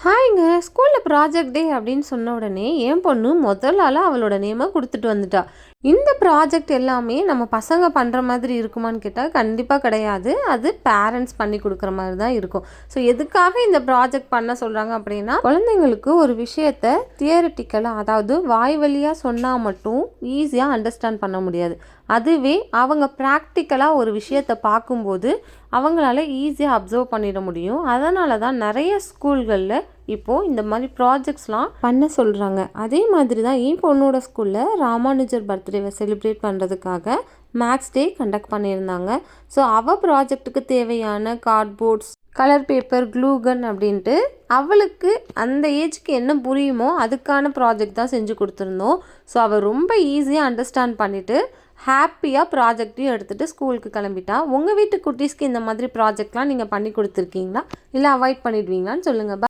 ஹாய்ங்க. ஸ்கூல்ல ப்ராஜெக்ட் டே அப்படின்னு சொன்ன உடனே என் பொண்ணு முதல் ஆளா அவளோட நேம குடுத்துட்டு வந்துட்டா. இந்த ப்ராஜெக்ட் எல்லாமே நம்ம பசங்க பண்ற மாதிரி இருக்குமான்னு கேட்டா, கண்டிப்பா கிடையாது. அது பேரண்ட்ஸ் பண்ணி குடுக்குற மாரி தான் இருக்கும். ஸோ எதுக்காக இந்த ப்ராஜெக்ட் பண்ண சொல்றாங்க அப்படின்னா, குழந்தைங்களுக்கு ஒரு விஷயத்த தியரிட்டிக்கலா அதாவது வாய் வழியா சொன்னா மட்டும் ஈஸியா அண்டர்ஸ்டாண்ட் பண்ண முடியாது. அதுவே அவங்க ப்ராக்டிக்கலா ஒரு விஷயத்த பார்க்கும்போது, அவங்களால ஈஸியா அப்சர்வ் பண்ணிட முடியும். அதனால தான் நெறைய ஸ்கூல்கள்ல இப்போ இந்த மாதிரி ப்ராஜெக்ட்ஸ்லாம் பண்ண சொல்றாங்க. அதே மாதிரி தான் என் பொண்ணோட ஸ்கூல்ல ராமானுஜர் பர்த்டேவை செலிப்ரேட் பண்ணுறதுக்காக மேக்ஸ் டே கண்டக்ட் பண்ணியிருந்தாங்க. ஸோ அவள் ப்ராஜெக்ட்டுக்கு தேவையான cardboards, colour paper, glue gun அப்படின்ட்டு அவளுக்கு அந்த ஏஜ்க்கு என்ன புரியுமோ அதுக்கான ப்ராஜெக்ட் தான் செஞ்சு கொடுத்துருந்தோம். ஸோ அவள் ரொம்ப ஈஸியாக அண்டர்ஸ்டாண்ட் பண்ணிவிட்டு ஹாப்பியாக ப்ராஜெக்டையும் எடுத்துகிட்டு ஸ்கூலுக்கு கிளம்பிட்டா. உங்கள் வீட்டு குட்டீஸ்க்கு இந்த மாதிரி ப்ராஜெக்ட்லாம் நீங்கள் பண்ணி கொடுத்துருக்கீங்களா? இல்லை அவாய்ட் பண்ணிடுவீங்களான்னு சொல்லுங்கள்.